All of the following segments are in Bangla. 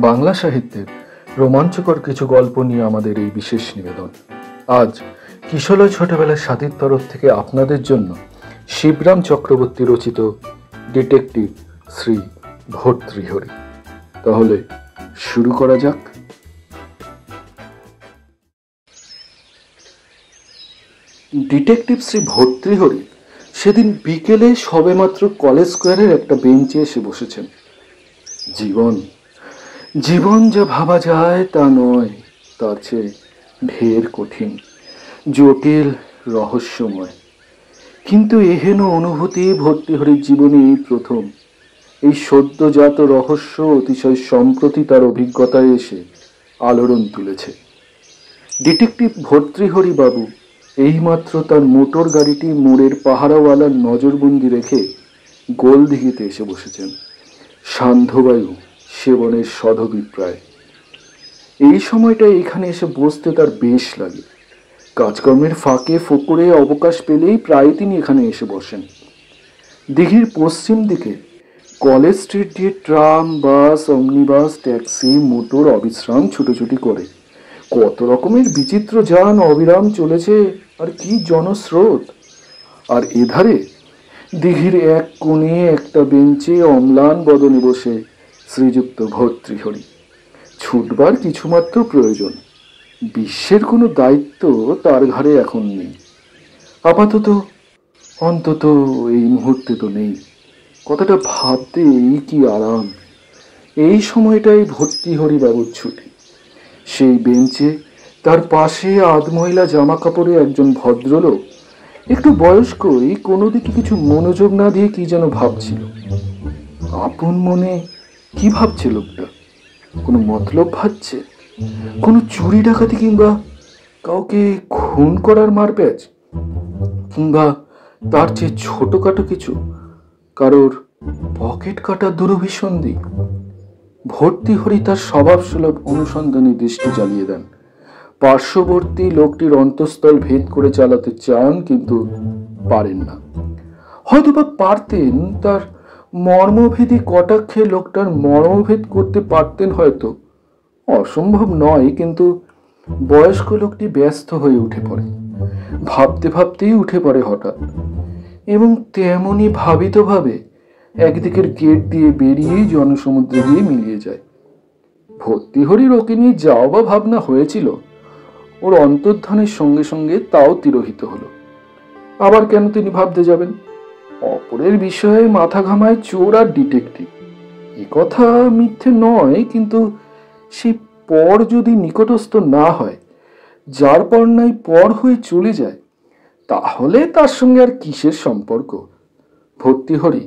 বাংলা সাহিত্যের রোমাঞ্চকর কিছু গল্প নিয়ে আমাদের এই বিশেষ নিবেদন। আজ কিশলয় ছোটবেলার সাথীর তরফ থেকে আপনাদের জন্য শিবরাম চক্রবর্তী রচিত ডিটেকটিভ শ্রী ভর্তৃহরি। তাহলে শুরু করা যাক। ডিটেকটিভ শ্রী ভর্তৃহরি সেদিন বিকেলে সবেমাত্র কলেজ স্কোয়ারের একটা বেঞ্চে এসে বসেছেন। জীবন যা ভাবা যায় তা নয়, তার চেয়ে ঢের কঠিন, জটিল, রহস্যময়। কিন্তু এহেন অনুভূতি ভর্তৃহরির জীবনে এই প্রথম। এই সদ্যজাত রহস্য অতিশয় সম্প্রতি তার অভিজ্ঞতায় এসে আলোড়ন তুলেছে। ডিটেকটিভ ভর্তৃহরি বাবু এইমাত্র তার মোটর গাড়িটি মোড়ের পাহারাওয়ালার নজরবন্দি রেখে গোলদিঘিতে এসে বসেছেন। সান্ধ্যবায়ু সেবনের সদভিপ্রায় এই সময়টা এখানে এসে বসতে তার বেশ লাগে। কাজকর্মের ফাঁকে ফোকরে অবকাশ পেলেই প্রায় তিনি এখানে এসে বসেন। দিঘির পশ্চিম দিকে কলেজ স্ট্রিট দিয়ে ট্রাম, বাস, অমনিবাস, ট্যাক্সি, মোটর অবিশ্রাম ছুটোছুটি করে। কত রকমের বিচিত্র যান অবিরাম চলেছে, আর কি জনস্রোত! আর এধারে দিঘির এক কোণে একটা বেঞ্চে অম্লান বদনে বসে শ্রীযুক্ত ভর্তৃহরি। ছুটবার কিছুমাত্র প্রয়োজন, বিশ্বের কোনো দায়িত্ব তার ঘাড়ে এখন নেই। আপাতত, অন্তত এই মুহূর্তে তো নেই। কথাটা ভাবতে কি আরাম! এই সময়টাই ভর্তৃহরি বাবুর ছুটি। সেই বেঞ্চে তার পাশে আধমহিলা জামা কাপড়ে একজন ভদ্রলোক, একটু বয়স্কই, কোনো দিকে কিছু মনোযোগ না দিয়ে কি যেন ভাবছিল। আপন মনে কি ভাবছে লোকটা? কোনো মতলব ভাবছে? কোনো চুরি ডাকাতি কিংবা কাউকে খুন করার মারপ্যাচ, কিংবা তার চেয়ে ছোটখাটো কিছু, কারোর পকেট কাটার দুরভিসন্ধি? ভর্তৃহরি তার স্বভাবসুলভ অনুসন্ধানী দৃষ্টি জ্বালিয়ে দেন। পার্শ্ববর্তী লোকটির অন্তঃস্থল ভেদ করে চালাতে চান, কিন্তু পারেন না। হয়তোবা পারতেন, তার মর্মভেদী কটাক্ষে লোকটার মর্মভেদ করতে পারতেন হয়তো। অসম্ভব নয়, কিন্তু বয়স্ক লোকটি ব্যস্ত হয়ে উঠে পড়ে। ভাবতে ভাবতেই উঠে পড়ে হঠাৎ, এবং তেমনি ভাবিতভাবে একদিকের গেট দিয়ে বেরিয়েই জনসমুদ্রে গিয়ে মিলিয়ে যায়। ভর্তৃহরির ওকে নিয়ে যাও বা ভাবনা হয়েছিল, ওর অন্তর্ধানের সঙ্গে সঙ্গে তাও তিরোহিত হলো। আবার কেন তিনি ভাবতে যাবেন? অপরের বিষয়ে মাথা ঘামায় চোর আর ডিটেকটিভ, এ কথা মিথ্যে নয়, কিন্তু সেই পর যদি নিকটস্থ না হয়, যার পর নাই পর হয়ে চলে যায়, তাহলে তার সঙ্গে আর কিসের সম্পর্ক? ভর্তৃহরি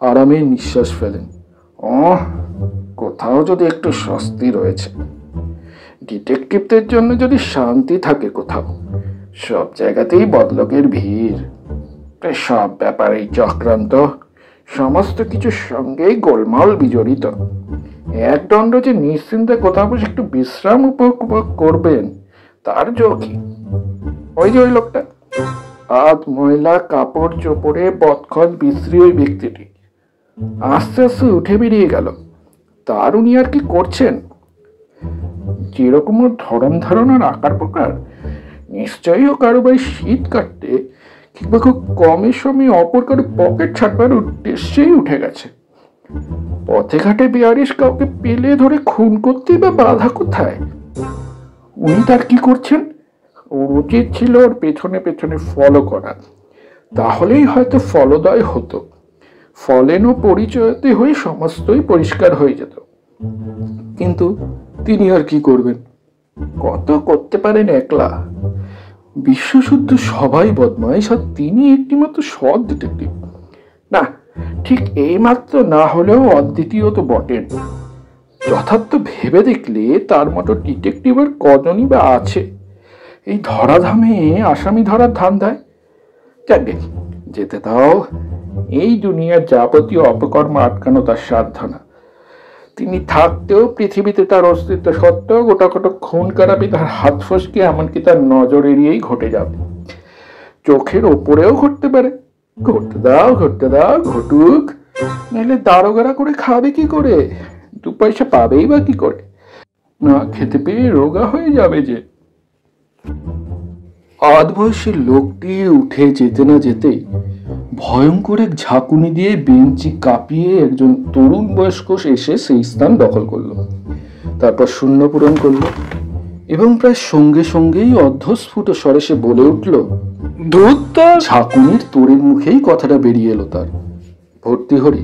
আরামের নিঃশ্বাস ফেলেন। কোথাও যদি একটু স্বস্তি রয়েছে, ডিটেকটিভদের জন্য যদি শান্তি থাকে কোথাও। সব জায়গাতেই বদলোকের ভিড়, সব ব্যাপারেই চক্রান্ত, সমস্ত কিছুর সঙ্গেই গোলমাল বিজড়িত। একদণ্ড যে নিশ্চিন্তে কোথাও বসে একটু বিশ্রাম উপভোগ করবেন, তার ঝুঁকি। ওই যে ওই লোকটা, আধ ময়লা কাপড় চোপড়ে বদখত বিশ্রী ওই ব্যক্তিটি আস্তে আস্তে উঠে বেরিয়ে গেল। তার উনি আর কি করছেন? যেরকম ধরন ধারণার আকার প্রকার, নিশ্চয়ই ও কারো বাড়ি শীত কাটতে কিংবা খুব কমের সময় অপর কারো পকেট ছাড়বার উদ্দেশ্যেই উঠে গেছে। পথে ঘাটে বেয়ারিশ কাউকে পেলে ধরে খুন করতে বা বাধা কোথায়? উনি তার কি করছেন? ওর উচিত ছিল ওর পেছনে পেছনে ফলো করা, তাহলেই হয়তো ফলোদয় হতো। ফলেন ও পরিচয়তে হয়ে সমস্তই পরিষ্কার হয়ে যেত। কিন্তু তিনি আর কি করবেন? কত করতে পারেন একলা? বিশ্বশুদ্ধ সবাই বদমাইশ, আর তিনি একটিমাত্র সৎ ডিটেকটিভ। না, ঠিক এইমাত্র না হলেও অদ্বিতীয় তো বটেন। যথার্থ ভেবে দেখলে তার মতো ডিটেকটিভ আর কজনই বা আছে এই ধরাধামে আসামি ধরার ধান্দায়? যাবে, যেতে দাও। এই দুনিয়ার যাবতীয় অপকর্ম আটকানো তার সাধ্য না। তিনি থাকতেও পৃথিবীতে তার অস্তিত্ব সত্ত্বেও গোটাকটা খুন খারাপি তার হাত ফসকে, এমনকি তার নজর এড়িয়েই ঘটে যাবে। চোখের ওপরেও ঘটতে পারে। ঘটতে দাও, ঘটুক। নাহলে দারোগারা করে খাবে কি করে? দু পয়সা পাবেই বা কি করে? না খেতে পেয়ে রোগা হয়ে যাবে যে। আধ বয়সী লোকটি উঠে যেতে না যেতেই ভয়ঙ্কর এক ঝাঁকুনি দিয়ে বেঞ্চি কাঁপিয়ে একজন তরুণ বয়স্ক এসে সেই স্থান দখল করলো। তারপর শূন্য পূরণ করলো এবং প্রায় সঙ্গে সঙ্গেই অর্ধস্ফুট স্বরে সে বলে উঠল, ঝাঁকুনির তোরের মুখেই কথাটা বেরিয়ে এলো তার। ভর্তৃহরি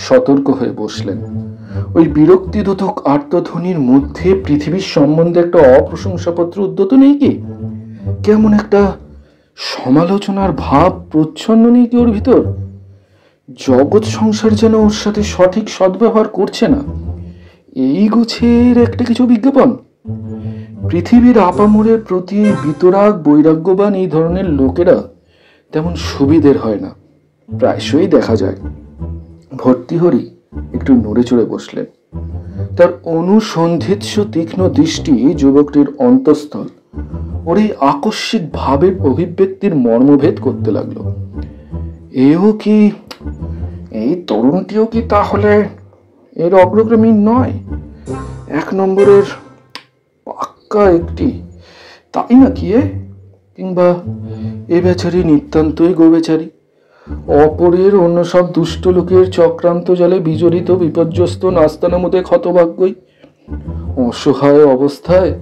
সতর্ক হয়ে বসলেন। ওই বিরক্তিবোধক আর্তধ্বনির মধ্যে পৃথিবীর সম্বন্ধে একটা অপ্রশংসাপত্র উদ্যত নেই কি? কেমন একটা সমালোচনার ভাব প্রচ্ছন্ন নেই কি ওর ভিতর? জগৎ সংসার যেন ওর সাথে সঠিক সদ্ব্যবহার করছে না, এই গোছের একটা কিছু বিজ্ঞাপন। পৃথিবীর আপামরের প্রতি বিতরাগ বৈরাগ্যবান এই ধরনের লোকেরা তেমন সুবিধের হয় না, প্রায়শই দেখা যায়। ভর্তৃহরি একটু নড়ে চড়ে বসলেন। তার অনুসন্ধিৎস তীক্ষ্ণ দৃষ্টি যুবকটির অন্তঃস্থল ওর এই আকস্মিক ভাবের অভিব্যক্তির মর্মভেদ করতে লাগলো। এই তরুণটিও কি তাহলে এর অগ্রগামী নয়? এক নম্বরের পাক্কা একটি, তাই নাকি? কিংবা এ বেচারি নিতান্তই গোবেচারী, অপরের অন্য সব দুষ্ট লোকের চক্রান্ত জালে বিজড়িত বিপর্যস্ত নাস্তানামতে ক্ষতভাগ্যই, অসহায় অবস্থায়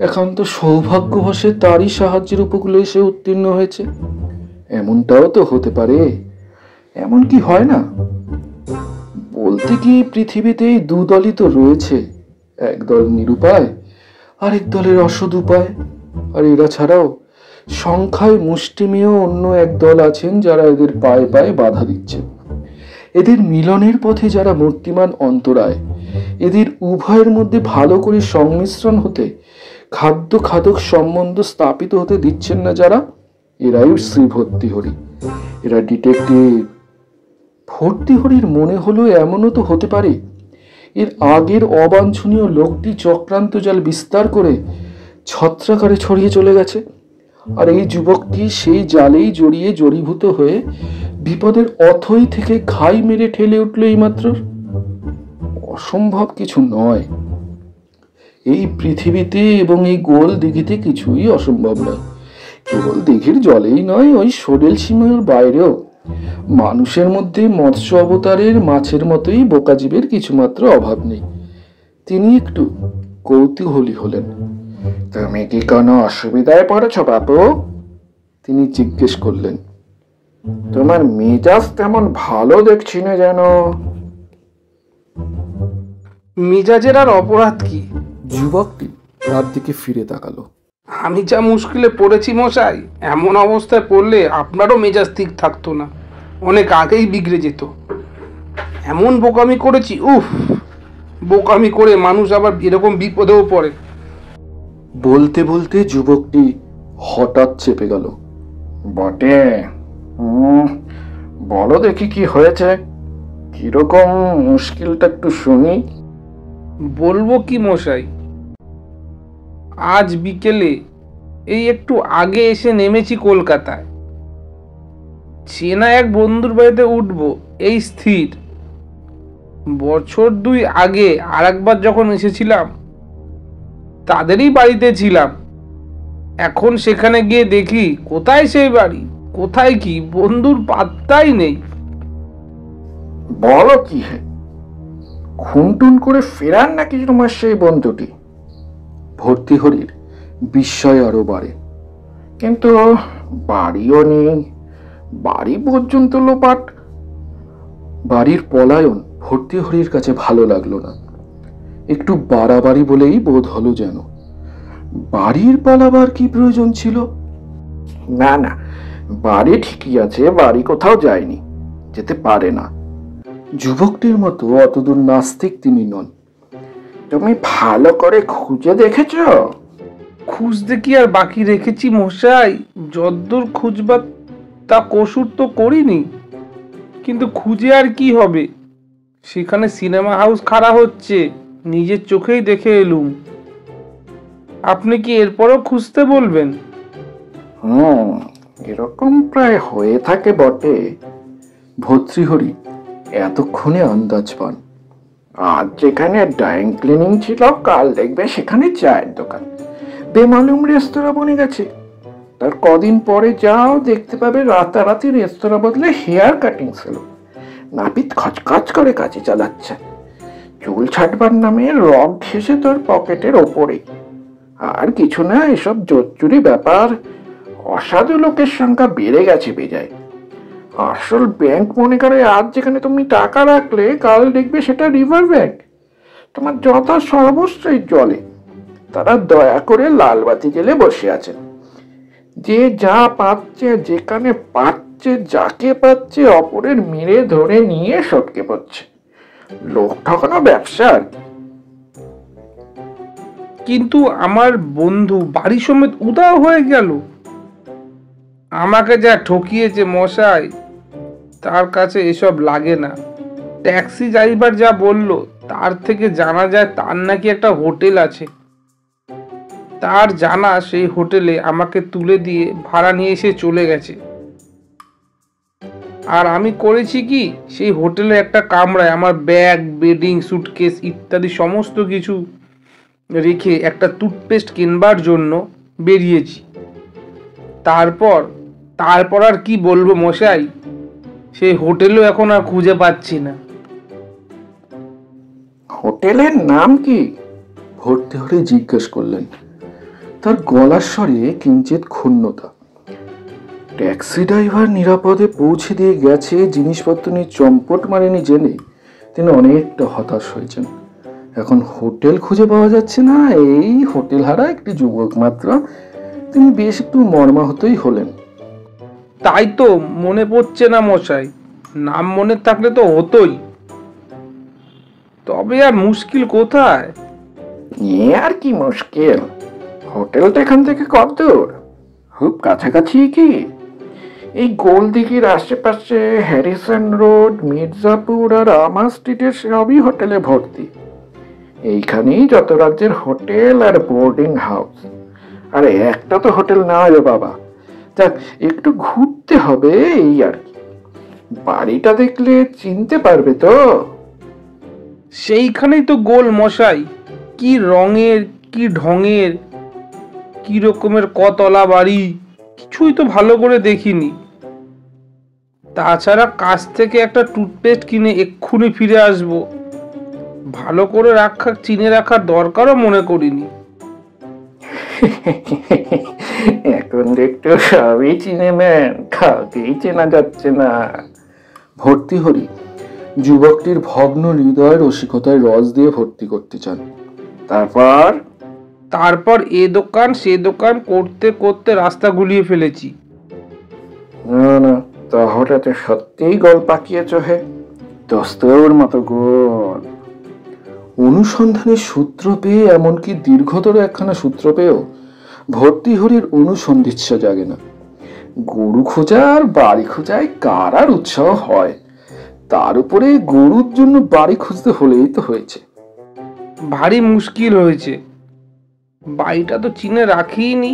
একান্ত সৌভাগ্যবশে তারই সাহায্যের উপকূলে এসে উত্তীর্ণ হয়েছে। এমনটাও তো হতে পারে, এমন কি হয় না? বলতে কি পৃথিবীতে দুদলই তো রয়েছে, একদল নিরুপায় আরেক দলের অসদুপায়। আর এরা ছাড়াও সংখ্যায় মুষ্টিমেয় অন্য এক দল আছেন যারা এদের পায়ে পায়ে বাধা দিচ্ছে। এদের মিলনের পথে যারা মূর্তিমান অন্তরায়, এদের উভয়ের মধ্যে ভালো করে সংমিশ্রণ হতে, খাদ্য খাদক সম্বন্ধ স্থাপিত হতে দিচ্ছেন না যারা, এরাই শ্রী ভর্তৃহরি। এরা ডিটেকটিভ। ভর্তৃহরির মনে হলো এমনও তো হতে পারে এর আগের অবাঞ্ছনীয় লোকটি চক্রান্ত জাল বিস্তার করে ছত্রাকারে ছড়িয়ে চলে গেছে, আর এই যুবকটি সেই জালেই জড়িয়ে জড়ীভূত হয়ে বিপদের অথই থেকে ঘাই মেরে ঠেলে উঠল এইমাত্র। অসম্ভব কিছু নয়। এই পৃথিবীতে এবং এই গোল দিঘিতে কিছুই অসম্ভব নয়। কেবল দিঘির জলেই নয়, ওই সরেল সীমার বাইরেও মানুষের মধ্যে মৎস্য অবতারের মাছের মতোই বোকাজীবের কিছুমাত্র অভাব নেই। তিনি একটু কৌতূহলী হলেন। তুমি কি কোনো অসুবিধায় পড়েছ বাবু? তিনি জিজ্ঞেস করলেন। তোমার মেজাজ তেমন ভালো দেখছি না যেন। মেজাজের আর অপরাধ কি? যুবকটি তার দিকে ফিরে তাকালো। আমি যা মুশকিলে পড়েছি মশাই, এমন অবস্থায় পড়লে আপনারও মেজাজ ঠিক থাকতো না, অনেক আগেই বিগড়ে যেত। এমন বোকামি করেছি, বোকামি করে মানুষ আবার এরকম বিপদেও পড়ে। বলতে বলতে যুবকটি হঠাৎ চেপে গেল। বটে, বলো দেখি কি হয়েছে, কিরকম মুশকিলটা একটু শুনি। বলবো কি মশাই, আজ বিকেলে এই একটু আগে এসে নেমেছি কলকাতায়। চেনা এক বন্ধুর বাড়িতে উঠবো এই স্থির। বছর 2 আগে আর একবার যখন এসেছিলাম তাদেরই বাড়িতে ছিলাম। এখন সেখানে গিয়ে দেখি কোথায় সেই বাড়ি, কোথায় কি বন্ধুর পাত্তাই নেই। বলো কি, খুনটুন করে ফেরান নাকি তোমার সেই বন্ধুটি? ভর্তৃহরির বিস্ময় আরো বাড়ে। কিন্তু বাড়িও নেই, বাড়ি পর্যন্ত লোপাট। বাড়ির পলায়ন ভর্তৃহরির কাছে ভালো লাগলো না, একটু বাড়াবাড়ি বলেই বোধ হলো যেন। বাড়ির পালাবার কি প্রয়োজন ছিল? না না, বাড়ি ঠিকই আছে, বাড়ি কোথাও যায়নি, যেতে পারে না। যুবকটির মতো অতদূর নাস্তিক তিনি নন। তুমি ভালো করে খুঁজে দেখেছ? খুঁজতে কি আর বাকি রেখেছি মশাই? যদ্দূর খুঁজবার তা কসুর তো করিনি, কিন্তু খুঁজে আর কি হবে? সেখানে সিনেমা হাউস খাড়া হচ্ছে, নিজের চোখেই দেখে এলুম। আপনি কি এরপরও খুঁজতে বলবেন? এরকম প্রায় হয়ে থাকে বটে। ভর্তৃহরি এতক্ষণে আন্দাজ পান। আজ যেখানে ড্রাইং ক্লিনিং ছিল, কাল দেখবে সেখানে চায়ের দোকান। বেমালুম রেস্তোরাঁ বনে গেছে। তার কদিন পরে যাও, দেখতে পাবে রাতারাতি রেস্তোরাঁ বদলে হেয়ার কাটিং সেলুন। নাপিত খচখচ করে কাজে চালাচ্ছে, চুল ছাটবার নামে রক ঘেসে তোর পকেটের ওপরে। আর কিছু না, এসব জোচ্চুরি ব্যাপার। অসাধু লোকের সংখ্যা বেড়ে গেছে বেজায়। আসল ব্যাংক মনে করে আজ যেখানে তুমি টাকা রাখলে, কাল দেখবে সেটা রিভার ব্যাংক। তোমার যথা সর্বস্বই জলে। তারা দয়া করে লাল বাতি জেলে বসে আছেন। যে যা পাচ্ছে, যেখানে পাচ্ছে, যাকে পাচ্ছে অপরের মেরে ধরে নিয়ে সটকে পড়ছে। লোক ঠকানো ব্যবসা আর কি। কিন্তু আমার বন্ধু বাড়ি সমেত উধাও হয়ে গেল। আমাকে যা ঠকিয়েছে মশাই, তার কাছে এসব লাগে না। ট্যাক্সি ড্রাইভার যা বলল, তার থেকে জানা যায় তার নাকি একটা হোটেল আছে। তার জানা সেই হোটেলে আমাকে তুলে দিয়ে ভাড়া নিয়ে এসে চলে গেছে। আর আমি করেছি কি, সেই হোটেলে একটা কামরায় আমার ব্যাগ, বেডিং, সুটকেস ইত্যাদি সমস্ত কিছু রেখে একটা টুথপেস্ট কিনবার জন্য বেরিয়েছি। তারপর তারপর আর কি বলবো মশাই, সেই হোটেলও এখন আর খুঁজে পাচ্ছি না। হোটেলের নাম কি? ভর্তৃহরি জিজ্ঞেস করলেন। তার গলার স্বরে কিঞ্চিত ক্ষুণ্ণতা। ট্যাক্সি ড্রাইভার নিরাপদে পৌঁছে দিয়ে গেছে, জিনিসপত্র নিয়ে চম্পট মারেনি জেনে তিনি অনেকটা হতাশ হয়েছেন। এখন হোটেল খুঁজে পাওয়া যাচ্ছে না, এই হোটেল হারা একটি যুবক মাত্র। তিনি বেশ একটু মর্মাহতই হলেন। তাই তো মনে পড়ছে না মশাই, নাম মনে থাকলে তো হতোই। তবে আর মুশকিল কোথায়? এ আর কি মুশকিল? হোটেলটা এখান থেকে কত দূর? খুব কাছাকাছি কি? এই গোলদিঘির আশেপাশে হ্যারিসন রোড, মির্জাপুর আর আমা স্ট্রিটের সবই হোটেলে ভর্তি। এইখানেই যত রাজ্যের হোটেল আর বোর্ডিং হাউস। আরে একটা তো হোটেল নয় রে বাবা। যাক, একটু ঘুরতে হবে এই আর কি। বাড়িটা দেখলে চিনতে পারবে তো? সেইখানেই তো গোল মশাই। কি রঙের, কি ঢঙের, কি রকমের কতলা বাড়ি, কিছুই তো ভালো করে দেখিনি। তাছাড়া কাছ থেকে একটা টুথপেস্ট কিনে এক্ষুনি ফিরে আসবো, ভালো করে চিনে রাখার দরকারও মনে করিনি। এখন একটু সবই চিনে নেন, কাউকেই চেনা যাচ্ছে না। ভর্তৃহরি যুবকটির ভগ্ন হৃদয় রসিকতায় রস দিয়ে ভর্তি করতে চান। তারপর তারপর এ দোকান সে দোকান করতে করতে রাস্তা গুলিয়ে ফেলেছি। না না, তাহলে তো সত্যিই গোল পাকিয়েছ হে, দস্তুর মতো গোল। অনুসন্ধানের সূত্র পেয়ে, এমনকি দীর্ঘতর একখানা সূত্র পেয়েও ভর্তৃহরির অনুসন্ধিৎসা জাগে না। গরু খোঁজা আর বাড়ি খোঁজায় কার আর উৎসাহ হয়? তার উপরে গরুর জন্য বাড়ি খুঁজতে হলেই তো হয়েছে। ভারী মুশকিল হয়েছে। বাড়িটা তো চিনে রাখিনি,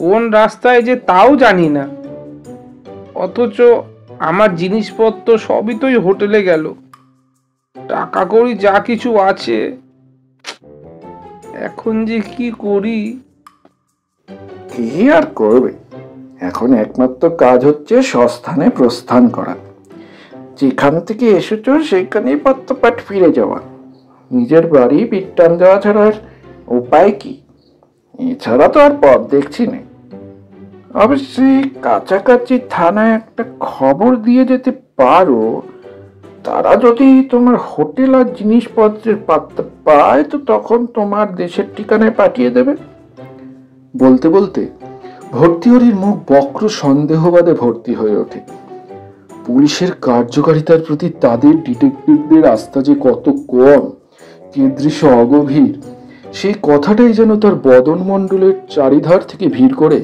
কোন রাস্তায় যে তাও জানি না। অথচ আমার জিনিসপত্র সবই তো ওই হোটেলে গেল। টাকা কড়ি যা কিছু আছে, এখন যে কি করি। কি আর করবে? এখন একমাত্র কাজ হচ্ছে সস্থানে প্রস্থান করা। যেখান থেকে এসেছো সেখানেই পত্তপাট ফিরে যাওয়া। নিজের বাড়ি বিট্টান দেওয়া ছাড়া আর উপায় কি? এছাড়া তো আর পথ দেখছি না। অবশ্যই কাছাকাছি থানায় একটা খবর দিয়ে যেতে পারো। তারা যদি তোমার হোটেল আর জিনিসপত্রের পাত্তা পায়, তো তখন তোমার দেশের ঠিকানায় পাঠিয়ে দেবে। বলতে বলতে ভর্তৃহরির মুখ বক্র সন্দেহবাদে ভর্তি হয়ে ওঠে। পুলিশের কার্যকারিতার প্রতি তাদের ডিটেকটিভদের আস্থা যে কত কম, কীদৃশ অগভীর, সেই কথাটাই যেন তার বদনমণ্ডলের চারিধার থেকে ভিড় করে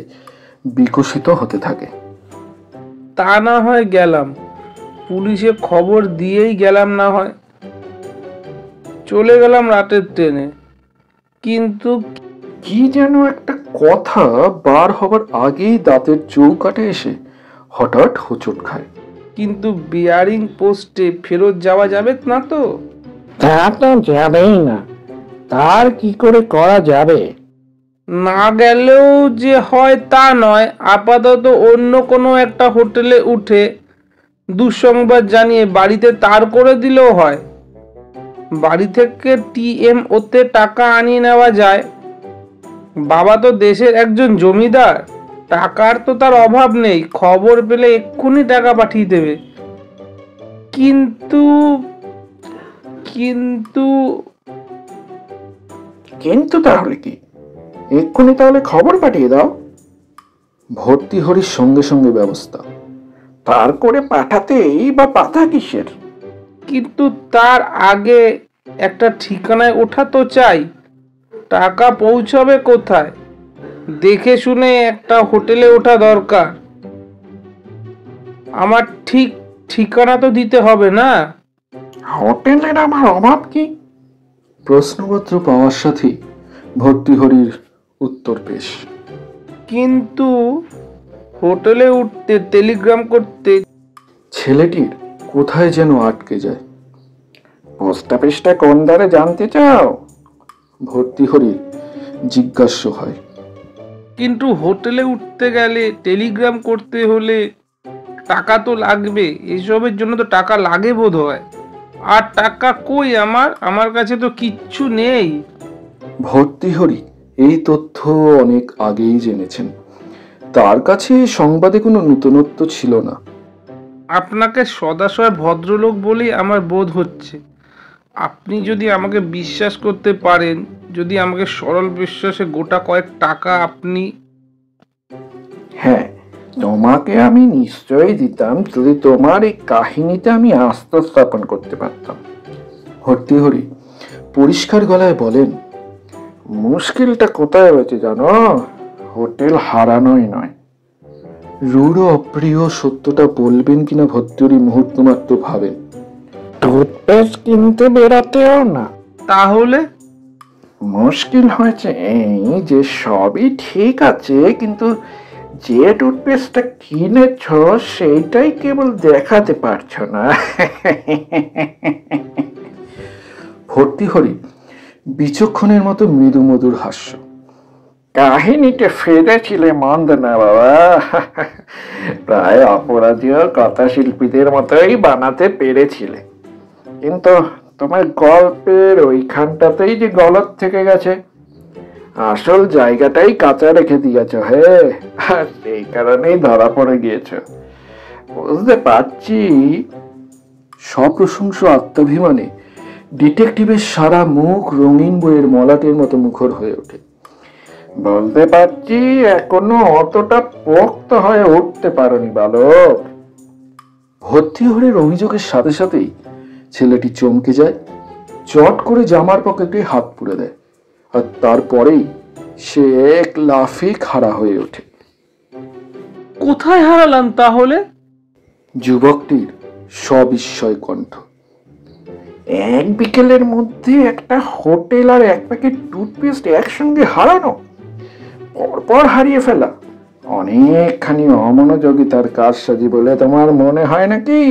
বিকশিত হতে থাকে। তা না হয় গেলাম, পুলিশে খবর দিয়েই গেলাম, না হয় চলে গেলাম রাতের ট্রেনে। কিন্তু কি যেন একটা কথা বার হবার আগেই দাঁতের চৌকাটে এসে হঠাৎ হোঁচট খায়। কিন্তু বিয়ারিং পোস্টে ফেরত যাওয়া যাবে না তো? তা তো যাবেই না, তার কি করে করা যাবে? না গেলেও যে হয় তা নয়, আপাতত অন্য কোনো একটা হোটেলে উঠে দুঃসংবাদ জানিয়ে বাড়িতে তার করে দিলেও হয়। বাড়ি থেকে টিএমওতে টাকা আনিয়ে নেওয়া যায়। বাবা তো দেশের একজন জমিদার, টাকার তো তার অভাব নেই, খবর পেলে এক্ষুনি টাকা পাঠিয়ে দেবে। কিন্তু কিন্তু কিন্তু তাহলে কি? এক্ষুনি তাহলে খবর পাঠিয়ে দাও। ভর্তৃহরির সঙ্গে সঙ্গে ব্যবস্থা। তার করে পাঠাতেই বা পাতা কিসের? কিন্তু তার আগে একটা ঠিকানায় ওঠা তো চাই। টাকা পৌঁছাবে কোথায়? দেখে শুনে একটা হোটেলে ওঠা দরকার। আমার ঠিক ঠিকানা তো দিতে হবে না? হোটেলের আমার অভাব কি? প্রশ্নপত্র পাওয়ার সাথেই ভর্তৃহরির উত্তর পেশ। কিন্তু হোটেলে উঠতে টেলিগ্রাম করতে ছেলেটির কোথায় যেন আটকে যায়। পোস্ট অফিসটা কোন দ্বারে জানতে চাও? ভর্তৃহরির জিজ্ঞাস্য হয়। কিন্তু হোটেলে উঠতে গেলে টেলিগ্রাম করতে হলে টাকা তো লাগবে। এসবের জন্য তো টাকা লাগে বোধ হয়। আর টাকা কই আমার কাছে তো কিচ্ছু নেই। ভর্তৃহরি এই তথ্য অনেক আগেই জেনেছেন। তার কাছে সংবাদে কোনো নতুনত্ব ছিল না। আপনাকে সদাশয় ভদ্রলোক বলেই আমার বোধ হচ্ছে। আপনি যদি আমাকে বিশ্বাস করতে পারেন, যদি আমাকে সরল বিশ্বাসে গোটা কয়েক টাকা আপনি... হ্যাঁ, তোমাকে আমি নিশ্চয়ই দিতাম যদি তোমার এই কাহিনীতে আমি আস্থা স্থাপন করতে পারতাম। ভর্তৃহরি পরিষ্কার গলায় বলেন, মুশকিলটা কোথায় হয়েছে জানো? হোটেল হারানোই নয়। রূঢ় অপ্রিয় সত্যটা বলবেন কিনা ভর্তৃহরি মুহূর্ত মাত্র ভাবেন। টুথপেস্ট কিনতে বেরাতেও না। তাহলে মুশকিল হয়েছে এই যে সবই ঠিক আছে, কিন্তু যে টুথপেস্টটা কিনেছ সেইটাই কেবল দেখাতে পারছো না। ভর্তৃহরি বিচক্ষণের মতো মৃদু মধুর হাস্য। কাহিনীটা ফেরেছিলে মন্দ না বাবা, প্রায় অপরাজেয় কথা শিল্পীদের মতোই বানাতে পেরেছিলে, কিন্তু তোমার গল্পের ওইখানটাতেই যে গলত থেকে গেছে। আসল জায়গাটাই কাঁচা রেখে দিয়েছ হে, আর সেই কারণেই ধরা পড়ে গিয়েছ। বুঝতে পারছি। সপ্রশংস আত্মাভিমানে ডিটেকটিভের সারা মুখ রঙিন বইয়ের মলাটের মতো মুখর হয়ে ওঠে। বলতে পারছি এখনো অতটা পোক্ত হয়ে উঠতে পারোনি বালক। ভর্তৃহরির অভিযোগের সাথে সাথেই ছেলেটি চমকে যায়, চট করে জামার পকেটে হাত পুরে দেয়, আর তারপরেই সে এক লাফে খাড়া হয়ে ওঠে। কোথায় হারালাম তাহলে? যুবকটির সবিস্ময় কণ্ঠ। এক বিকেলের মধ্যে একটা হোটেল আর এক প্যাকেট টুথপেস্ট একসঙ্গে হারানো, পরপর হারিয়ে ফেলা অনেকখানি অমনোযোগিতার কারসাজি বলে তোমার মনে হয় নাকি?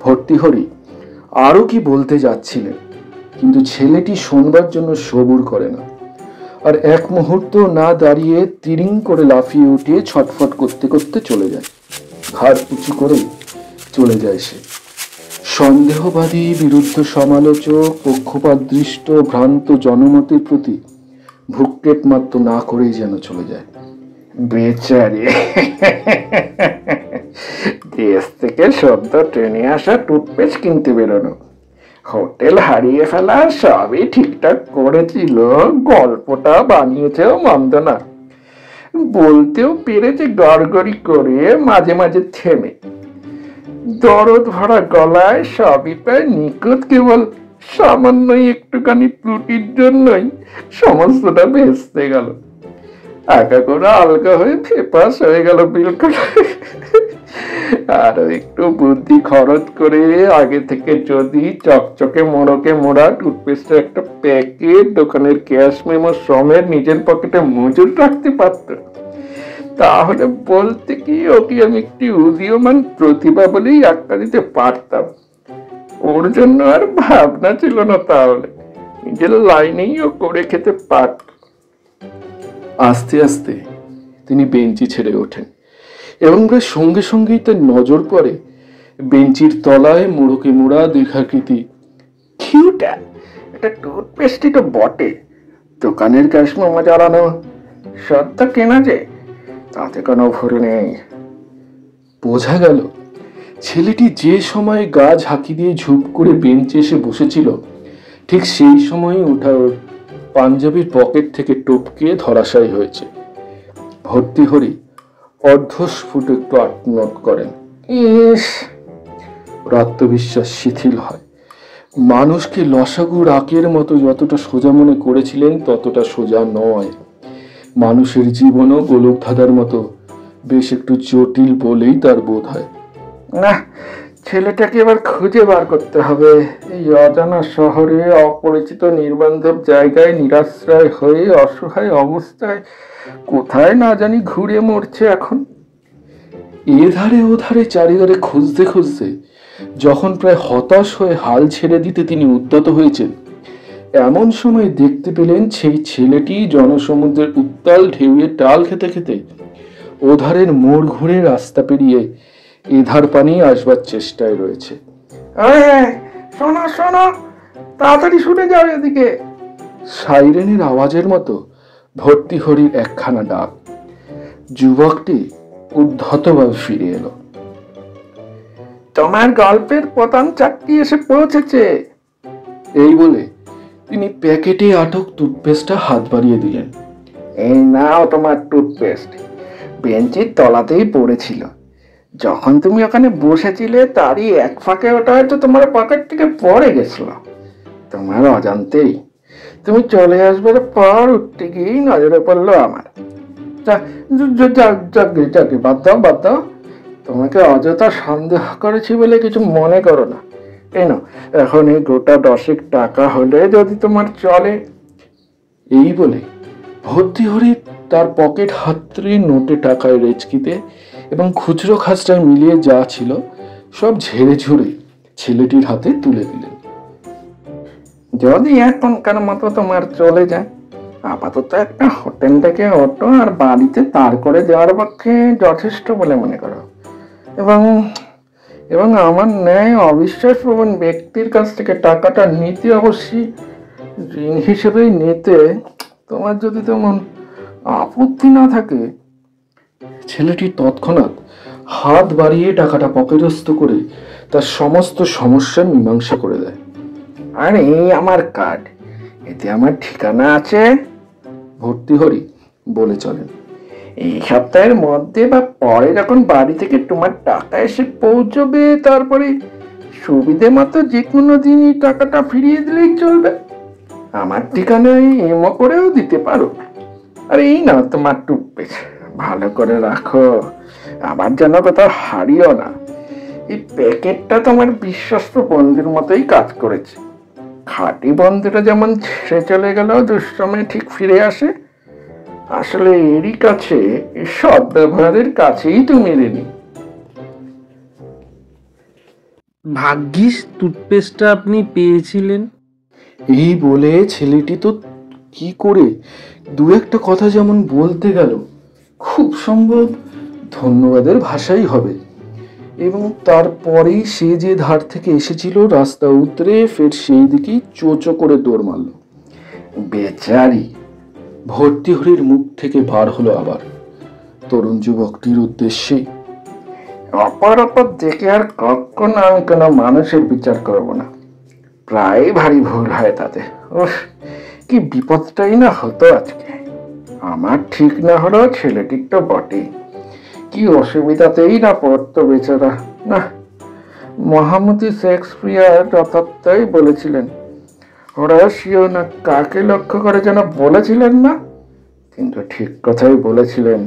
ভর্তৃহরি আরো কি বলতে যাচ্ছিলেন, কিন্তু ছেলেটি শোনবার জন্য সবুর করে না, আর এক মুহূর্ত না দাঁড়িয়ে তিরিং করে লাফিয়ে উঠে ছটফট করতে করতে চলে যায়। ঘাড় উঁচু করে চলে যায় সে। সন্দেহবাদী, বিরুদ্ধ সমালোচক, পক্ষপাতদৃষ্ট ভ্রান্ত জনমতের প্রতি ভ্রুক্ষেপ মাত্র না করেই যেন চলে যায়। বেচারি, দেশ থেকে সদ্য ট্রেনে আসা টুথপেস্ট কিনতে বেরোনো, হোটেল হারিয়ে ফেলা, সবই ঠিকঠাক করেছিল, গল্পটা বানিয়েছেও মন্দ না, বলতেও পেরেছে গড়গড়ি করে, মাঝে মাঝে থেমে, দরদ ভরা গলায়, সবই প্রায় নিখুঁত, কেবল সামান্য একটুখানি ত্রুটির জন্যই সমস্তটা ভেস্তে গেল। একা করে আলগা হয়ে ফেপাস হয়ে গেল বিলকুল। আরো একটু বুদ্ধি খরচ করে আগে থেকে যদি চকচকে মোড়কে মোড়া টুথপেস্টের একটা প্যাকেট দোকানের ক্যাশ মেমো সমেত নিজের পকেটে মজুর রাখতে পারত, তাহলে বলতে কি ওকে আমি একটি উদীয়মান প্রতিভা বলেই আখ্যা দিতে পারতাম। ওর জন্য আর ভাবনা ছিল না, তাহলে নিজের লাইনেই ও করে খেতে পারত। আস্তে আস্তে তিনি বেঞ্চি ছেড়ে ওঠেন এবং প্রায় সঙ্গে সঙ্গেই তার নজর পড়ে বেঞ্চির তলায় মোড়কে মোড়া দীর্ঘাকৃতি। কিউটা, এটা টুথপেস্টই তো বটে। দোকানের গ্যাস মোমো জ্বালানো সত্তা কেনা যে, তাতে কোনো ভুল নেই। বোঝা গেল ছেলেটি যে সময় গা ঝাঁকি দিয়ে ঝুপ করে বেঞ্চে এসে বসেছিল, ঠিক সেই সময়ই ওঠা ওর পাঞ্জাবির পকেট থেকে টপকে ধরাশায়ী হয়েছে। ভর্তৃহরি অর্ধস্ফুট একটু আত্মনোট করেন। ইস, ওর আত্মবিশ্বাস শিথিল হয়। মানুষকে লসাগু রাকের মতো যতটা সোজা মনে করেছিলেন ততটা সোজা নয়। মানুষের জীবনও গোলক ধাঁধার মতো বেশ একটু জটিল বলেই তার বোধ হয়। না, ছেলেটাকে এবার খুঁজে বার করতে হবে। এই অজানা শহরে, অপরিচিত নির্বান্ধব জায়গায় নিরাশ্রয় হয়ে অসহায় অবস্থায় কোথায় না জানি ঘুরে মরছে এখন। এধারে ওধারে চারিধারে খুঁজতে খুঁজতে যখন প্রায় হতাশ হয়ে হাল ছেড়ে দিতে তিনি উদ্যত হয়েছেন, এমন সময় দেখতে পেলেন সেই ছেলেটি জনসমুদ্রের উত্তাল ঢেউয়ে টাল খেতে খেতে ওধারের মোড় ঘুরে রাস্তা পেরিয়ে এধার পানি আসবার চেষ্টায় রয়েছে। শোনো শোনো, তাড়াতাড়ি শুনে যাও এদিকে। সাইরেনের আওয়াজের মতো ভর্তৃহরির একখানা ডাক। যুবকটি উদ্ধতভাবে ফিরে এলো। তোমার গল্পের প্রধান চাকরি এসে পৌঁছেছে। এই বলে তিনি প্যাকেটে আটক টুথপেস্টটা হাত বাড়িয়ে দিলেন। এই নাও তোমার টুথপেস্ট। বেঞ্চির তলাতেই পড়েছিল। যখন তুমি ওখানে বসেছিলে তারই এক ফাঁকে ওটা হয়তো তোমার পকেট থেকে পড়ে গেছিল, তোমার অজান্তেই। তুমি চলে আসবার পর উঠতে গিয়েই নজরে পড়লো আমার। যাকে বাদ দাও, বাদ দাও। তোমাকে অযথা সন্দেহ করেছি বলে কিছু মনে করো না। এই নাও, এখন এই গোটা 10 টাকা হলে যদি তোমার চলে। এই বলে ভর্তৃহরি তার পকেট হাতড়ে নোটে টাকায় রেচকিতে এবং খুচরো খাচরায় মিলিয়ে যা ছিল সব ঝেড়ে ঝুড়ে ছেলেটির হাতে তুলে দিলেন। যদি এখনকার মতো তোমার চলে যায়, আপাতত একটা হোটেল থেকে অটো আর বাড়িতে তার করে দেওয়ার পক্ষে যথেষ্ট বলে মনে করো। এবং এবং আমার ন্যায় অবিশ্বাসপ্রবণ ব্যক্তির কাছ থেকে টাকাটা নিতে অবশ্যই ঋণ হিসেবেই নিতে তোমার যদি তেমন আপত্তি না থাকে। ছেলেটি তৎক্ষণাৎ হাত বাড়িয়ে টাকাটা পকেটস্থ করে তার সমস্ত সমস্যার মীমাংসা করে দেয়। আর এই আমার কার্ড, এতে আমার ঠিকানা আছে। ভর্তৃহরি বলে চলেন। এই সপ্তাহের মধ্যে বা পরে যখন বাড়ি থেকে তোমার টাকা এসে পৌঁছবে, তারপরে সুবিধে মতো যে কোনো দিনই টাকাটা ফিরিয়ে দিলেই চলবে। আমার ঠিকানায় এমও করেও দিতে পারো। আর এই না তোমার টুথপেস্ট, ভালো করে রাখো, আবার যেন কোথাও হারিও না। এই প্যাকেটটা তোমার বিশ্বস্ত বন্ধুর মতোই কাজ করেছে। খাঁটি বন্ধুরা যেমন ছেড়ে চলে গেলেও দুঃসময়ে ঠিক ফিরে আসে, আসলে এরই কাছে, সৎ ব্যবহারের কাছেই তুমি ঋণী। ভাগ্যিস টুথপেস্টটা আপনি পেয়েছিলেন। এই বলে ছেলেটি তো কি করে দু একটা কথা যেমন বলতে গেল, খুব সম্ভব ধন্যবাদের ভাষাই হবে, এবং তারপরেই সে যে ধার থেকে এসেছিল রাস্তা উতরে ফের সেই দিকেই চোচো করে দৌড় মারল। বেচারি, ভর্তৃহরির মুখ থেকে বার হলো আবার তরুণ যুবকটির উদ্দেশ্যে। অপর দেখে আর কখনো আমি কোনো মানুষের বিচার করব না। প্রায় ভারী ভুল হয় তাতে। উফ, কি বিপদটাই না হতো আজকে। আমার ঠিক না হলেও ছেলেটির তো বটেই। কি অসুবিধাতেই না পড়তো বেচারা। না, মহামতি শেক্সপিয়ার যথার্থই বলেছিলেন, হোরাসিও না কাকে লক্ষ্য করে যেন বলেছিলেন না, কিন্তু ঠিক কথাই বলেছিলেন,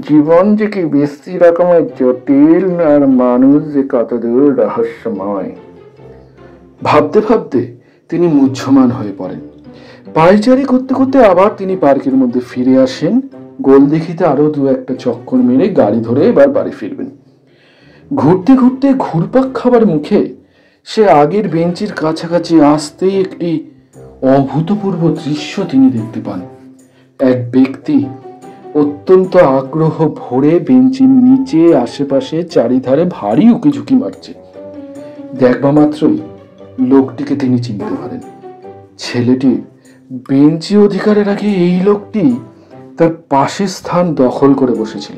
জীবন যে কি বেশি রকমের জটিল, আর মানুষ যে কতদূর রহস্যময়। ভাবতে ভাবতে তিনি মুহ্যমান হয়ে পড়েন। পায়চারি করতে করতে আবার তিনি পার্কের মধ্যে ফিরে আসেন। গোল দেখিতে আরো দু একটা চক্কর মেরে গাড়ি ধরে এবার বাড়ি ফিরবেন। ঘুরতে ঘুরতে ঘুরপাক খাবার মুখে সে আগের বেঞ্চির কাছাকাছি আসতেই একটি অভূতপূর্ব দৃশ্য তিনি দেখতে পান। এক ব্যক্তি অত্যন্ত আগ্রহ ভরে বেঞ্চির নিচে আশেপাশে চারিধারে ভারী উকিঝুঁকি মারছে। দেখবা মাত্রই লোকটিকে তিনি চিনতে পারেন। ছেলেটির বেঞ্চি অধিকারের আগে এই লোকটি তার পাশের স্থান দখল করে বসেছিল।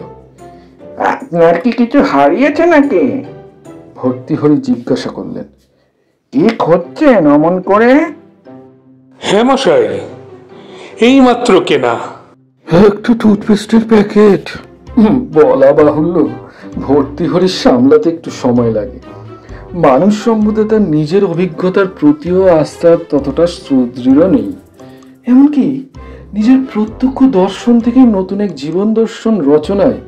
আপনার কি কিছু হারিয়েছে নাকি? ভর্তৃহরি জিজ্ঞাসা করলেন। কি খুঁজছেন অমন করে? হ্যাঁ মশাই, এই মাত্র কেনা। একটু টুথপেস্টের প্যাকেট। বলা বাহুল্য, ভর্তৃহরির সামলাতে একটু সময় লাগে। মানুষ সম্বন্ধে তার নিজের অভিজ্ঞতার প্রতিও আস্থা ততটা সুদৃঢ় নেই। এমনকি নিজের প্রত্যক্ষ দর্শন থেকে নতুন এক জীবন দর্শন রচনায়,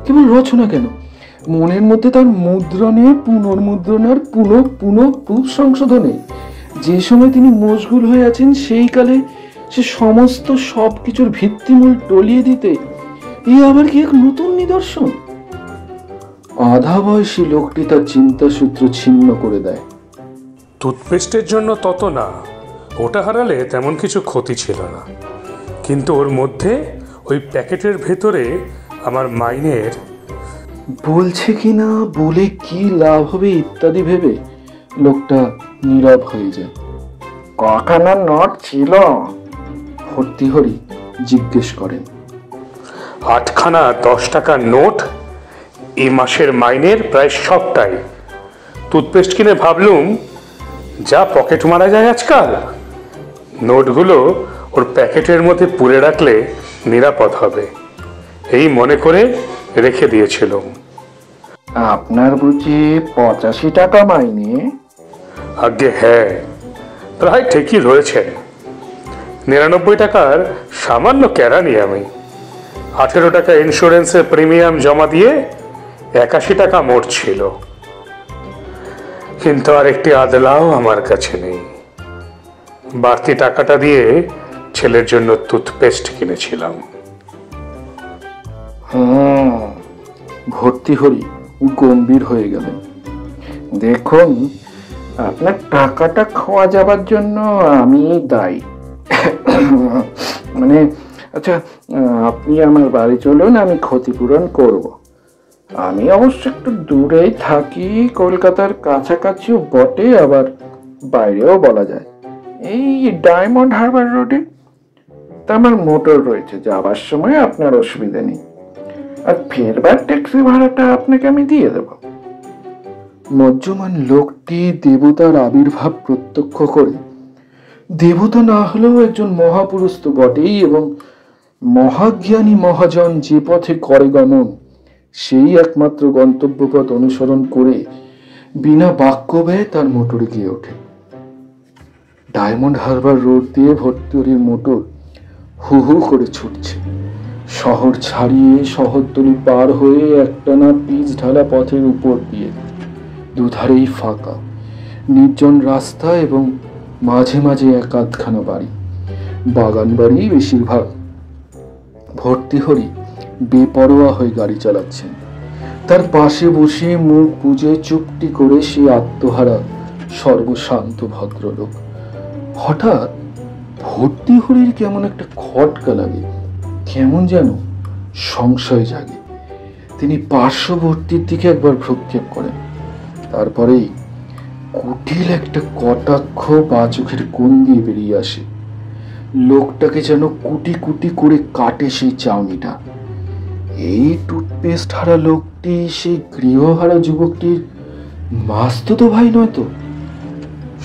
কেবল রচনা কেন, মনের মধ্যে তার মুদ্রণে পুনর্মুদ্রণে আর পুনঃ রূপ সংশোধনে যে সময় তিনি মশগুল হয়ে আছেন, সেই কালে সে সমস্ত সবকিছুর ভিত্তিমূল টলিয়ে দিতে এ আবার কি এক নতুন নিদর্শন? আধা বয়সী লোকটি তার চিন্তা সূত্র ছিন্ন করে দেয়। টুথপেস্টের জন্য তত না, ওটা হারালে তেমন কিছু ক্ষতি ছিল না, কিন্তু ওর মধ্যে ওই প্যাকেটের ভেতরে আমার মাইনের। বলছে কিনা, বলে কি লাভ হবে ইত্যাদি ভেবে লোকটা নীরব হয়ে যায়। কখানা নোট ছিল? ভর্তৃহরি জিজ্ঞেস করেন। 8খানা 10 টাকার নোট, এই মাসের মাইনের প্রায় সবটাই। টুথপেস্ট কিনে ভাবলুম যা পকেট মারা যায় আজকাল, নোটগুলো ওর প্যাকেটের মধ্যে পুরে রাখলে নিরাপদ হবে, এই মনে করে রেখে দিয়েছিলাম। আপনার বুঝি 85 টাকা মাইনে? আগে হ্যাঁ, প্রায় ঠিকই রয়েছে। 99 টাকার সামান্য কেরানি আমি। 18 টাকা ইন্স্যুরেন্সের প্রিমিয়াম জমা দিয়ে 81 টাকা মোট ছিল, কিন্তু আর একটি আদলাও আমার কাছে নেই। বাড়তি টাকাটা দিয়ে ছেলের জন্য টুথপেস্ট কিনেছিলাম। ভর্তৃহরি গম্ভীর হয়ে গেলেন। দেখুন, আপনার টাকাটা খোয়া যাবার জন্য আমি দায়ী। মানে আচ্ছা, আপনি আমার বাড়ি চলুন, আমি ক্ষতিপূরণ করব। আমি অবশ্য একটু দূরেই থাকি, কলকাতার কাছাকাছিও বটে, আবার বাইরেও বলা যায়, এই ডায়মন্ড হারবার রোডে। তা আমার মোটর রয়েছে, যাবার সময় আপনার অসুবিধা নেই, আর ফেরবার ট্যাক্সি ভাড়াটা আপনাকে আমি দিয়ে দেব। মজ্জমান লোকটি দেবতার আবির্ভাব প্রত্যক্ষ করে, দেবতা না হলেও একজন মহাপুরুষ তো বটেই, এবং মহাজ্ঞানী মহাজন যে পথে করে গমন, সেই একমাত্র গন্তব্যপথ অনুসরণ করে বিনা বাক্য ব্যয়ে তার মোটরে গিয়ে ওঠে। ডায়মন্ড হারবার রোড দিয়ে ভর্তৃহরির মোটর হু হু করে ছুটছে। শহর ছাড়িয়ে শহরতলি পার হয়ে একটানা পিচ ঢালা পথের উপর দিয়ে, দুধারেই ফাঁকা নির্জন রাস্তা এবং মাঝে মাঝে এক আধখানা বাড়ি, বাগান বাড়ি বেশিরভাগ। ভর্তৃহরি বেপরোয়া হয়ে গাড়ি চালাচ্ছেন। তার পাশে বসে মুখ বুজে চুপটি করে সে আত্মহারা সর্বশান্ত ভদ্রলোক। হঠাৎ ভর্তৃহরির কেমন একটা খটকা লাগে, কেমন যেন সংশয় জাগে। তিনি পার্শ্ববর্তীর দিকে একবার ভ্রুক্ষেপ করেন, তারপরেই কুটিল একটা কটাক্ষ বা চোখের কোণ দিয়ে বেরিয়ে আসে। লোকটাকে যেন কুটি কুটি করে কাটে সেই চাউনিটা। এই টুথপেস্ট হারা লোকটি সেই গৃহহারা যুবকটির মাস্তুতো ভাই নয় তো?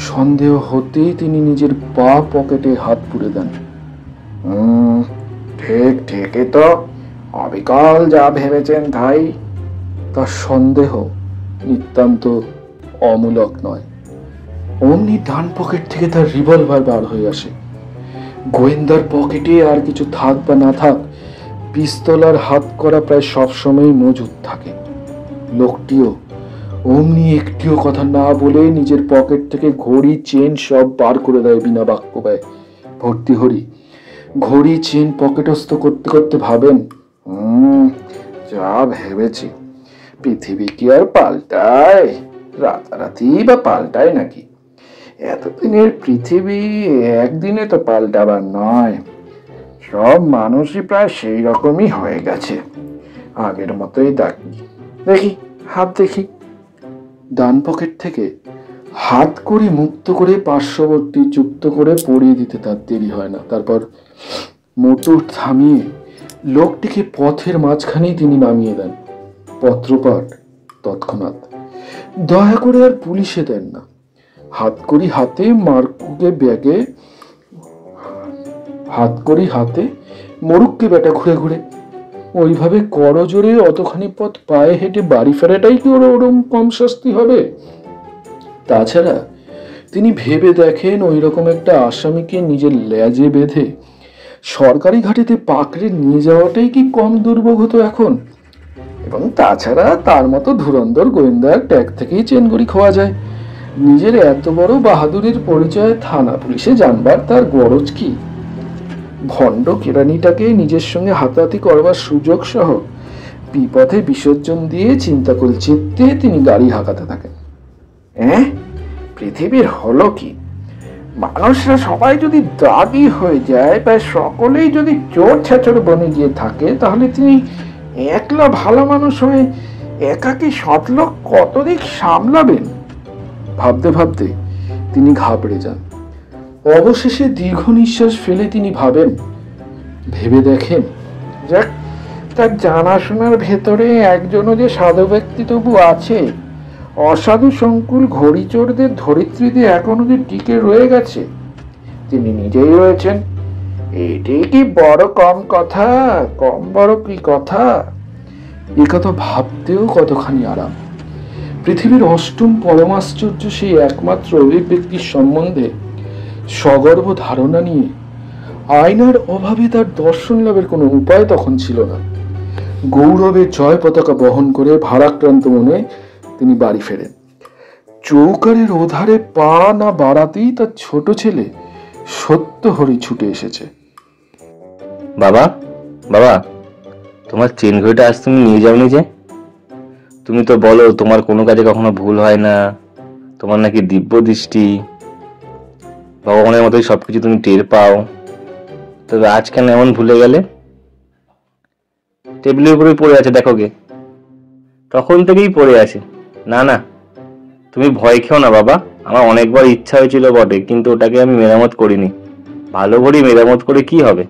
সন্দেহ হতেই তিনি নিজের পা পকেটে হাত পুরে দেন। ঠিক ঠিকই তো, অবিকল যা ভেবেছেন তাই। তার সন্দেহ নিতান্ত অমূলক নয়। অমনি ডান পকেট থেকে তার রিভলভার বার হয়ে আসে। গোয়েন্দার পকেটে আর কিছু থাক বা না থাক, পিস্তল আর হাত করা প্রায় সবসময় মজুদ থাকে। লোকটিও অমনি একটিও কথা না বলে নিজের পকেট থেকে ঘড়ি চেন সব বার করে দেয় বিনা বাক্য ব্যয়। ভর্তৃহরি ঘড়ি চেন পকেটস্থ করতে করতে ভাবেন, যা ভেবেছি, পৃথিবী কি আর পাল্টায়? রাতারাতি বা পাল্টায় নাকি? এতদিনের পৃথিবী একদিনে তো পাল্টাবার নয়। সব মানুষই প্রায় সেই রকমই হয়ে গেছে, আগের মতোই দেখি দেখি হাত দেখি। ডান পকেট থেকে হাত করে মুক্ত করে পার্শ্ববর্তী যুক্ত করে পরিয়ে দিতে তার দেরি হয় না। তারপর মোটর থামিয়ে লোকটিকে পথের মাঝখানেই তিনি নামিয়ে দেন। পত্রপাঠ তৎক্ষণাৎ। দয়া করে আর পুলিশে দেন না। হাতকড়ি হাতে মার্কুকে ব্যাগে হাতকড়ি হাতে মরুককে বেটা ঘুরে ঘুরে ওইভাবে করজোরে অতখানি পথ পায়ে হেঁটে বাড়ি ফেরাটাই কি ওরম কম শাস্তি হবে? তাছাড়া তিনি ভেবে দেখেন ওই রকম একটা আসামিকে নিজের লেজে বেঁধে সরকারি ঘাটিতে পাকড়ে নিয়ে যাওয়াটাই কি কম দুর্ভোগ হতো এখন? এবং তাছাড়া তার মতো ধুরন্ধর গোয়েন্দার ট্যাগ থেকেই চেনগুড়ি খোয়া যায়। নিজের এত বড় বাহাদুরির পরিচয় থানা পুলিশে জানবার তার গরজ কি? ভণ্ড কেরানিটাকে নিজের সঙ্গে হাতাহাতি করবার সুযোগ সহ বিপথে বিসর্জন দিয়ে চিন্তা করে চিত্তে তিনি গাড়ি হাঁকাতে থাকেন। পৃথিবীর হলো কি? মানুষরা সবাই যদি দাগি হয়ে যায়, প্রায় সকলেই যদি চোর ছেচর বনে গিয়ে থাকে, তাহলে তিনি একলা ভালো মানুষ হয়ে একাকী শতলোক কত দিক সামলাবেন? ভাবতে ভাবতে তিনি ঘাবড়ে যান। অবশেষে দীর্ঘ নিঃশ্বাস ফেলে তিনি ভেবে দেখেন, যাক, তার জানাশোনার ভেতরে একজনও যে সাধু ব্যক্তি তবু আছে। অসাধু সংকুল ঘড়িচোরদের ধরিত্রীতে এখনো যে টিকে রয়ে গেছে, তিনি নিজেই রয়েছেন। এটি কি বড় কম কথা? কম বড় কি কথা? এ কথা ভাবতেও কতখানি আরাম। পৃথিবীর অষ্টম পরমাশ্চর্য সেই একমাত্র ওই ব্যক্তির সম্বন্ধে সগর্ব ধারণা নিয়ে আয়নার অভাবে তার দর্শন লাভের কোনো উপায় তখন ছিল না। গৌরবের জয় পতাকা বহন করে ভারাক্রান্ত মনে তিনি বাড়ি ফেরেন। চৌকারের ওধারে পা না বাড়াতেই তার ছোট ছেলে সত্যহরি ছুটে এসেছে। বাবা, বাবা, তোমার চেন ঘড়িটা আজ তুমি নিয়ে যাওনি যে? তুমি তো বলো তোমার কোনো কাজে কখনো ভুল হয় না, তোমার নাকি দিব্য দৃষ্টি, ভগবানের মতোই সবকিছু তুমি টের পাও। তবে আজ কেন এমন ভুলে গেলে? টেবিলের উপরে পড়ে আছে, দেখো গে। তখন থেকেই পড়ে আছে। না না, তুমি ভয় খেও না বাবা। আমার অনেকবার ইচ্ছা হয়েছিল বটে, কিন্তু ওটাকে আমি মেরামত করিনি। ভালো ঘড়ি মেরামত করে কি হবে?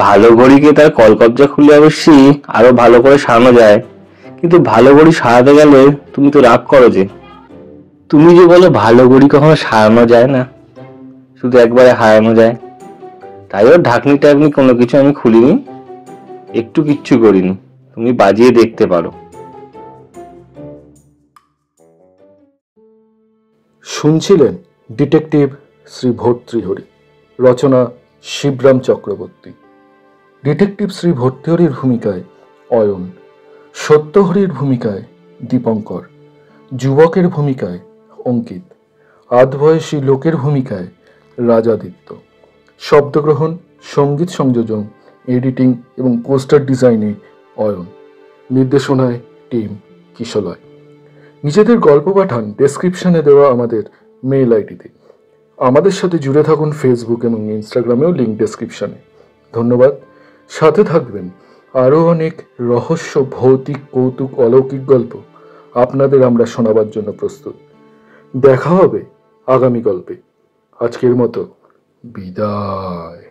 ভালো ঘড়িকে তার কলকবজা খুলে অবশ্যই আরো ভালো করে সারানো যায়, কিন্তু ভালো ঘড়ি সারাতে গেলে তুমি তো রাগ করো যে। তুমি যে বলো ভালো ঘড়ি কখনো সারানো যায় না, শুধু একবারে হারানো যায়। তাই ওর ঢাকনি টাকনি কোনো কিছু আমি খুলিনি, একটু কিচ্ছু করিনি। তুমি বাজিয়ে দেখতে পারো। শুনছিলেন ডিটেকটিভ শ্রী ভর্তৃহরি, রচনা শিবরাম চক্রবর্তী। ডিটেকটিভ শ্রী ভর্তৃহরির ভূমিকায় অয়ন, সত্যহরির ভূমিকায় দীপঙ্কর, যুবকের ভূমিকায় অঙ্কিত, আধবয়সী লোকের ভূমিকায় রাজাদিত্য। শব্দগ্রহণ, সঙ্গীত সংযোজন, এডিটিং এবং পোস্টার ডিজাইনে অয়ন। নির্দেশনায় টিম কিশলয়। নিজেদের গল্প পাঠান ডেসক্রিপশনে দেওয়া আমাদের মেইল আইডিতে। আমাদের সাথে জুড়ে থাকুন ফেসবুক এবং ইনস্টাগ্রামেও, লিঙ্ক ডেসক্রিপশনে। ধন্যবাদ। সাথে থাকবেন। আরও অনেক রহস্য, ভৌতিক, কৌতুক, অলৌকিক গল্প আপনাদের আমরা শোনাবার জন্য প্রস্তুত। দেখা হবে আগামী গল্পে। আজকের মতো বিদায়।